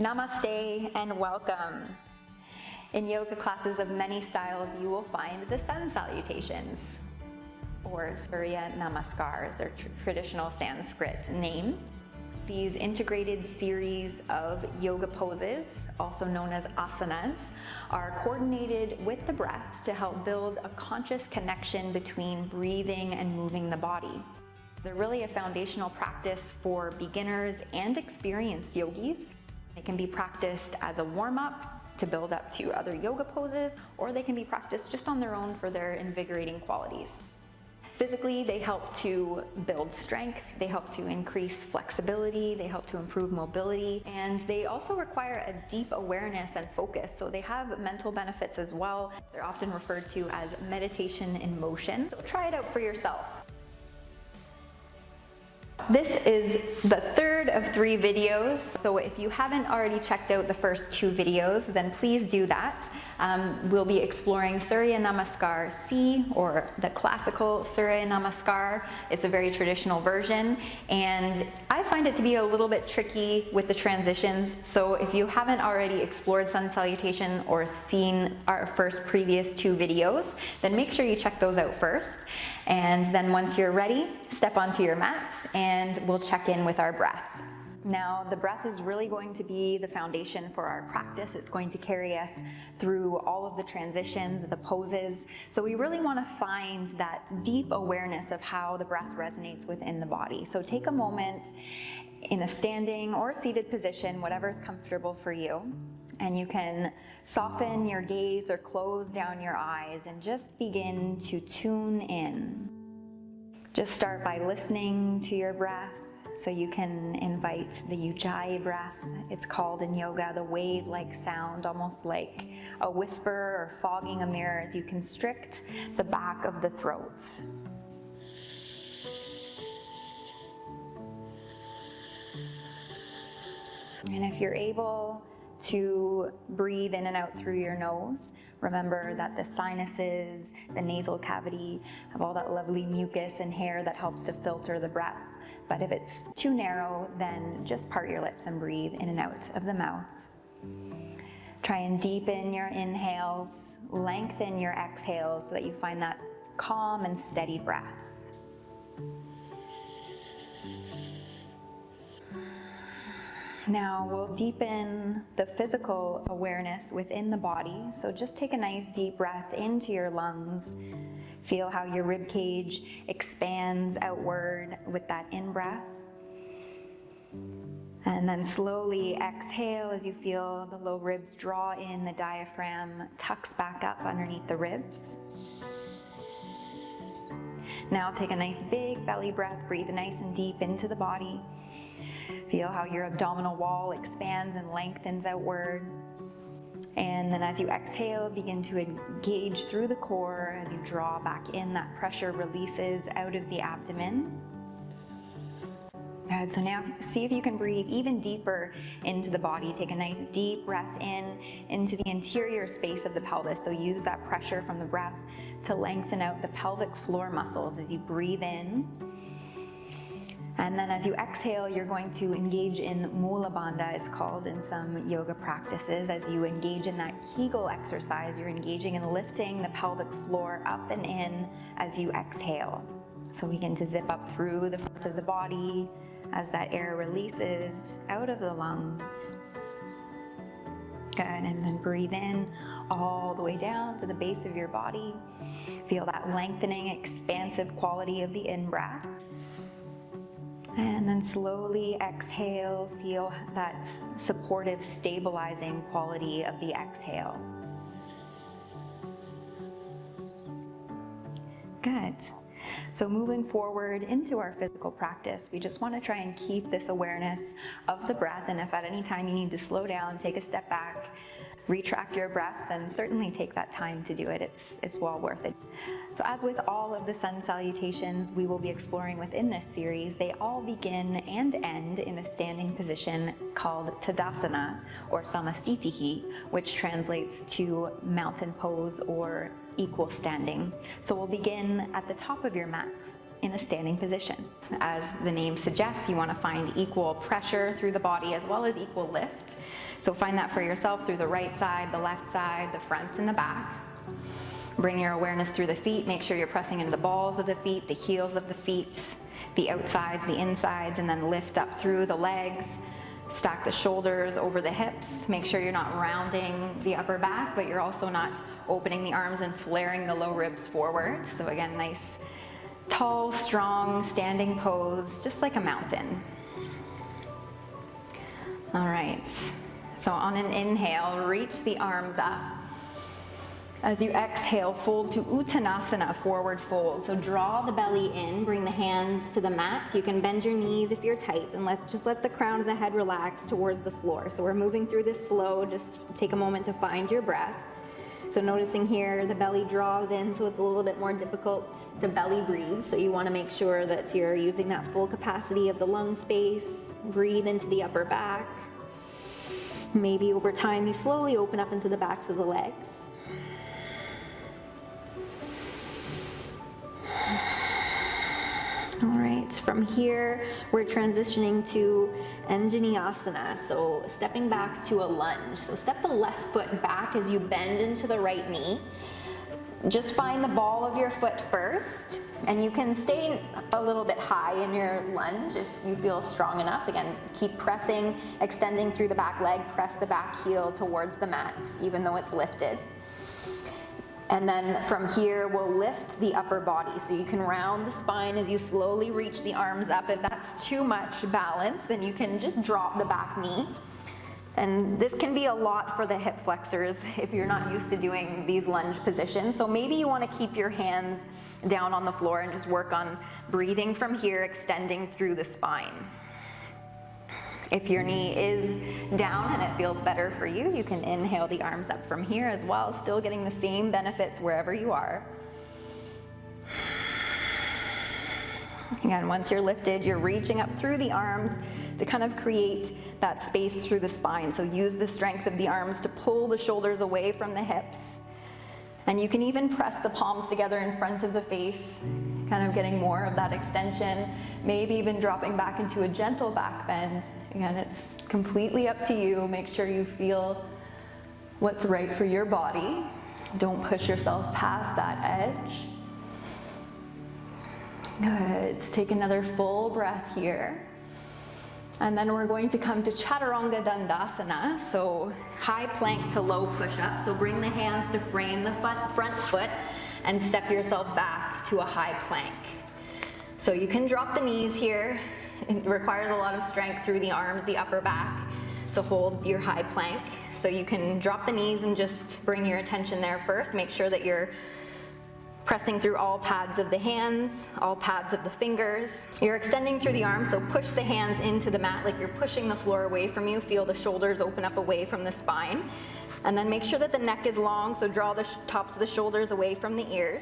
Namaste and welcome. In yoga classes of many styles, you will find the Sun Salutations, or Surya Namaskar, their traditional Sanskrit name. These integrated series of yoga poses, also known as asanas, are coordinated with the breath to help build a conscious connection between breathing and moving the body. They're really a foundational practice for beginners and experienced yogis. They can be practiced as a warm-up to build up to other yoga poses, or they can be practiced just on their own for their invigorating qualities. Physically, they help to build strength, they help to increase flexibility, they help to improve mobility, and they also require a deep awareness and focus, so they have mental benefits as well. They're often referred to as meditation in motion, so try it out for yourself. This is the third of 3 videos, so if you haven't already checked out the first 2 videos, then please do that. We'll be exploring Surya Namaskar C, or the classical Surya Namaskar. It's a very traditional version, and I find it to be a little bit tricky with the transitions, so if you haven't already explored Sun Salutation or seen our previous 2 videos, then make sure you check those out first. And then once you're ready, step onto your mats and we'll check in with our breath. Now, the breath is really going to be the foundation for our practice. It's going to carry us through all of the transitions, the poses. So we really want to find that deep awareness of how the breath resonates within the body. So take a moment in a standing or seated position, whatever is comfortable for you. And you can soften your gaze or close down your eyes and just begin to tune in. Just start by listening to your breath. So you can invite the Ujjayi breath. It's called in yoga the wave-like sound, almost like a whisper or fogging a mirror as you constrict the back of the throat. And if you're able to breathe in and out through your nose, remember that the sinuses, the nasal cavity, have all that lovely mucus and hair that helps to filter the breath. But if it's too narrow, then just part your lips and breathe in and out of the mouth. Try and deepen your inhales, lengthen your exhales so that you find that calm and steady breath. Now we'll deepen the physical awareness within the body. So just take a nice deep breath into your lungs. Feel how your rib cage expands outward with that in-breath. And then slowly exhale as you feel the low ribs draw in, the diaphragm tucks back up underneath the ribs. Now take a nice big belly breath, breathe nice and deep into the body. Feel how your abdominal wall expands and lengthens outward. And then as you exhale, begin to engage through the core as you draw back in. That pressure releases out of the abdomen. Good, so now see if you can breathe even deeper into the body. Take a nice deep breath in into the interior space of the pelvis. So use that pressure from the breath to lengthen out the pelvic floor muscles as you breathe in. And then as you exhale, you're going to engage in Mula Bandha, it's called in some yoga practices. As you engage in that Kegel exercise, you're engaging in lifting the pelvic floor up and in as you exhale. So begin to zip up through the front of the body as that air releases out of the lungs. Good, and then breathe in all the way down to the base of your body. Feel that lengthening, expansive quality of the in-breath. And then slowly exhale, feel that supportive, stabilizing quality of the exhale. Good. So moving forward into our physical practice, we just want to try and keep this awareness of the breath, and if at any time you need to slow down, take a step back, retract your breath, then certainly take that time to do it. It's well worth it. So as with all of the Sun Salutations we will be exploring within this series, they all begin and end in a standing position called Tadasana, or Samastitihi, which translates to mountain pose or equal standing. So we'll begin at the top of your mat. in a standing position. As the name suggests, you want to find equal pressure through the body as well as equal lift. So find that for yourself through the right side, the left side, the front and the back. Bring your awareness through the feet. Make sure you're pressing into the balls of the feet, the heels of the feet, the outsides, the insides, and then lift up through the legs. Stack the shoulders over the hips. Make sure you're not rounding the upper back, but you're also not opening the arms and flaring the low ribs forward. So again, nice, tall, strong, standing pose, just like a mountain. All right, so on an inhale, reach the arms up. As you exhale, fold to Uttanasana, forward fold. So draw the belly in, bring the hands to the mat. You can bend your knees if you're tight, and just let the crown of the head relax towards the floor. So we're moving through this slow, just take a moment to find your breath. So noticing here, the belly draws in, so it's a little bit more difficult to belly breathe. So you wanna make sure that you're using that full capacity of the lung space. Breathe into the upper back. Maybe over time, you slowly open up into the backs of the legs. All right, from here, we're transitioning to Anjaneyasana, so stepping back to a lunge. So step the left foot back as you bend into the right knee. Just find the ball of your foot first, and you can stay a little bit high in your lunge if you feel strong enough. Again, keep pressing, extending through the back leg, press the back heel towards the mat, even though it's lifted. And then from here, we'll lift the upper body. So you can round the spine as you slowly reach the arms up. If that's too much balance, then you can just drop the back knee. And this can be a lot for the hip flexors if you're not used to doing these lunge positions. So maybe you want to keep your hands down on the floor and just work on breathing from here, extending through the spine. If your knee is down and it feels better for you, you can inhale the arms up from here as well, still getting the same benefits wherever you are. Again, once you're lifted, you're reaching up through the arms to kind of create that space through the spine. So use the strength of the arms to pull the shoulders away from the hips. And you can even press the palms together in front of the face, kind of getting more of that extension, maybe even dropping back into a gentle back bend. Again, it's completely up to you. Make sure you feel what's right for your body. Don't push yourself past that edge. Good. Take another full breath here. And then we're going to come to Chaturanga Dandasana. So high plank to low push-up. So bring the hands to frame the front foot and step yourself back to a high plank. So you can drop the knees here. It requires a lot of strength through the arms, the upper back, to hold your high plank. So you can drop the knees and just bring your attention there first. Make sure that you're pressing through all pads of the hands, all pads of the fingers. You're extending through the arms, so push the hands into the mat like you're pushing the floor away from you. Feel the shoulders open up away from the spine. And then make sure that the neck is long, so draw the tops of the shoulders away from the ears.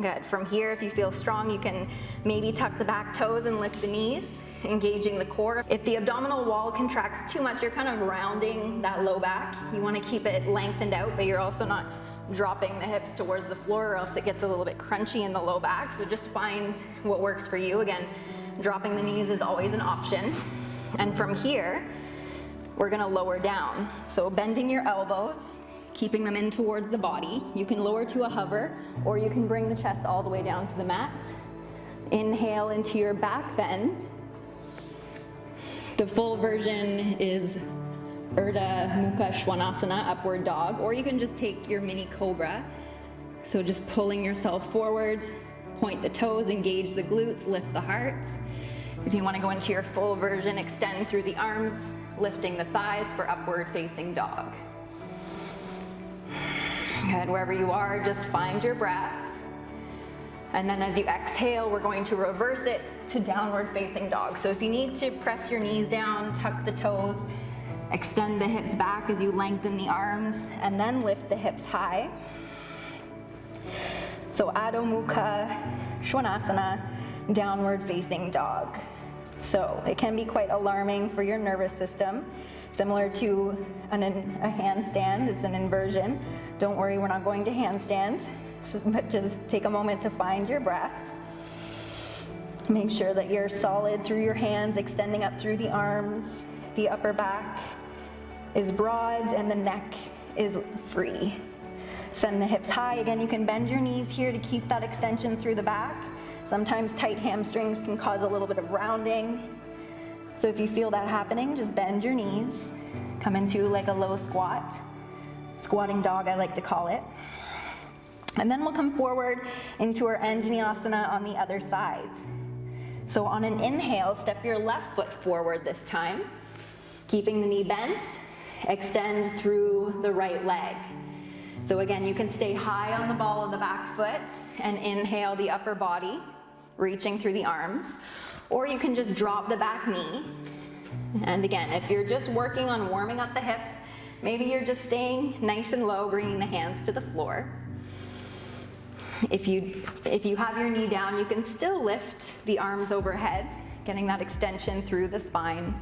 Good. From here, if you feel strong, you can maybe tuck the back toes and lift the knees, engaging the core. If the abdominal wall contracts too much, you're kind of rounding that low back. You want to keep it lengthened out, but you're also not dropping the hips towards the floor, or else it gets a little bit crunchy in the low back. So just find what works for you. Again, dropping the knees is always an option. And from here, we're going to lower down. So bending your elbows, keeping them in towards the body. You can lower to a hover, or you can bring the chest all the way down to the mat. Inhale into your back bend. The full version is Urdhva Mukha Svanasana, upward dog, or you can just take your mini cobra. So just pulling yourself forward, point the toes, engage the glutes, lift the heart. If you want to go into your full version, extend through the arms, lifting the thighs for upward facing dog. Good, wherever you are, just find your breath. And then as you exhale, we're going to reverse it to downward facing dog. So if you need to press your knees down, tuck the toes, extend the hips back as you lengthen the arms, and then lift the hips high. So Adho Mukha Svanasana, downward facing dog. So it can be quite alarming for your nervous system. Similar to a handstand, it's an inversion. Don't worry, we're not going to handstand, but just take a moment to find your breath. Make sure that you're solid through your hands, extending up through the arms. The upper back is broad and the neck is free. Send the hips high. Again, you can bend your knees here to keep that extension through the back. Sometimes tight hamstrings can cause a little bit of rounding. So if you feel that happening, just bend your knees. Come into like a low squat. Squatting dog, I like to call it. And then we'll come forward into our Anjaneyasana on the other side. So on an inhale, step your left foot forward this time. Keeping the knee bent, extend through the right leg. So again, you can stay high on the ball of the back foot and inhale the upper body, reaching through the arms. Or you can just drop the back knee. And again, if you're just working on warming up the hips, maybe you're just staying nice and low, bringing the hands to the floor. If you have your knee down, you can still lift the arms overhead, getting that extension through the spine.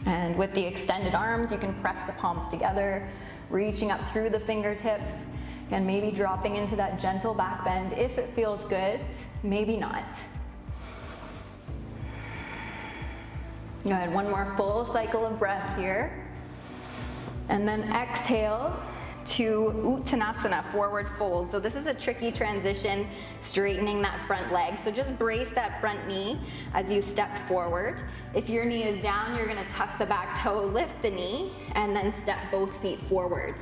And with the extended arms, you can press the palms together, reaching up through the fingertips, and maybe dropping into that gentle back bend if it feels good, maybe not. Good, one more full cycle of breath here. And then exhale to Uttanasana, forward fold. So this is a tricky transition, straightening that front leg. So just brace that front knee as you step forward. If your knee is down, you're gonna tuck the back toe, lift the knee, and then step both feet forward.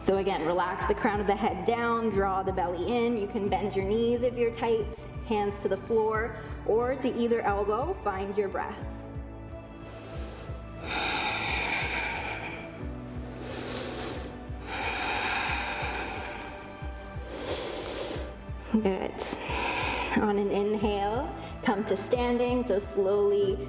So again, relax the crown of the head down, draw the belly in. You can bend your knees if you're tight, hands to the floor, or to either elbow, find your breath. Good. On an inhale, come to standing, so slowly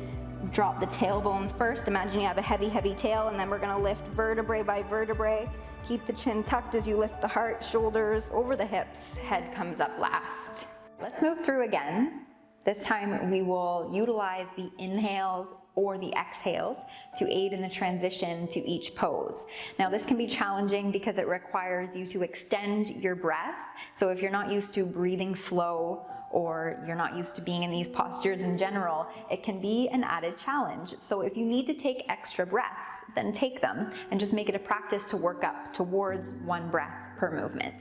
drop the tailbone first. Imagine you have a heavy, heavy tail, and then we're gonna lift vertebrae by vertebrae. Keep the chin tucked as you lift the heart, shoulders over the hips, head comes up last. Let's move through again. This time we will utilize the inhales or the exhales to aid in the transition to each pose. Now this can be challenging because it requires you to extend your breath. So if you're not used to breathing slow or you're not used to being in these postures in general, it can be an added challenge. So if you need to take extra breaths, then take them and just make it a practice to work up towards one breath per movement.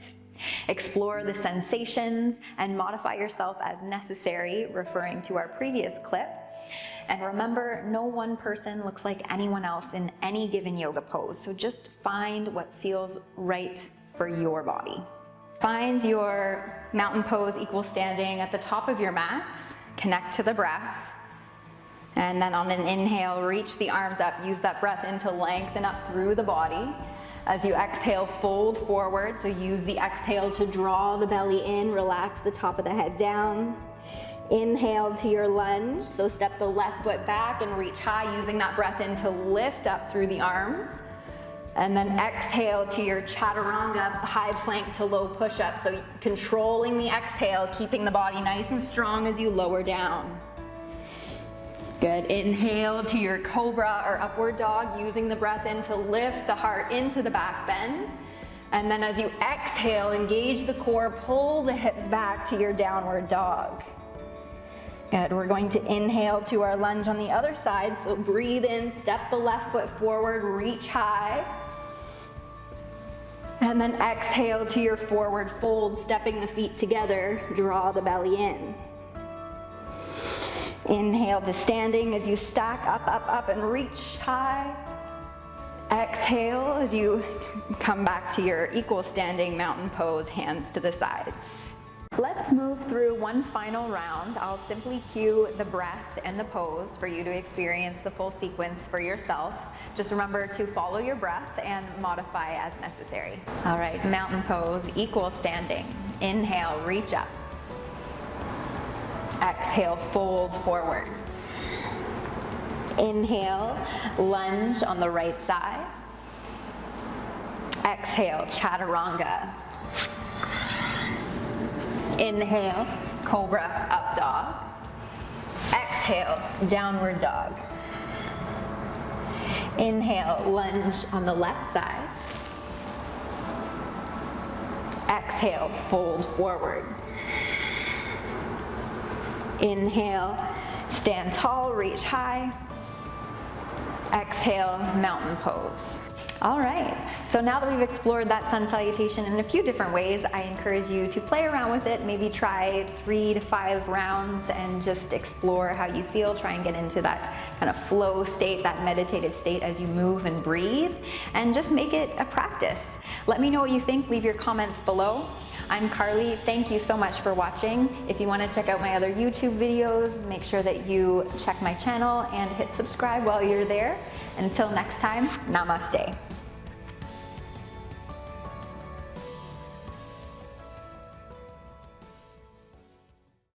Explore the sensations and modify yourself as necessary, referring to our previous clip. And remember, no one person looks like anyone else in any given yoga pose, so just find what feels right for your body. Find your mountain pose equal standing at the top of your mat, connect to the breath, and then on an inhale, reach the arms up, use that breath in to lengthen up through the body. As you exhale, fold forward, so use the exhale to draw the belly in, relax the top of the head down. Inhale to your lunge, so step the left foot back and reach high, using that breath in to lift up through the arms. And then exhale to your chaturanga, high plank to low push-up, so controlling the exhale, keeping the body nice and strong as you lower down. Good, inhale to your cobra or upward dog, using the breath in to lift the heart into the back bend. And then as you exhale, engage the core, pull the hips back to your downward dog. Good, we're going to inhale to our lunge on the other side, so breathe in, step the left foot forward, reach high. And then exhale to your forward fold, stepping the feet together, draw the belly in. Inhale to standing as you stack up, up, up, and reach high. Exhale as you come back to your equal standing mountain pose, hands to the sides. Let's move through one final round. I'll simply cue the breath and the pose for you to experience the full sequence for yourself. Just remember to follow your breath and modify as necessary. All right, mountain pose, equal standing. Inhale, reach up. Exhale, fold forward. Inhale, lunge on the right side. Exhale, chaturanga. Inhale, cobra, up dog. Exhale, downward dog. Inhale, lunge on the left side. Exhale, fold forward. Inhale, stand tall, reach high. Exhale, mountain pose. All right, so now that we've explored that sun salutation in a few different ways, I encourage you to play around with it, maybe try 3 to 5 rounds and just explore how you feel. Try and get into that kind of flow state, that meditative state as you move and breathe, and just make it a practice. Let me know what you think, leave your comments below. I'm Carly, thank you so much for watching. If you want to check out my other YouTube videos, make sure that you check my channel and hit subscribe while you're there. Until next time, namaste.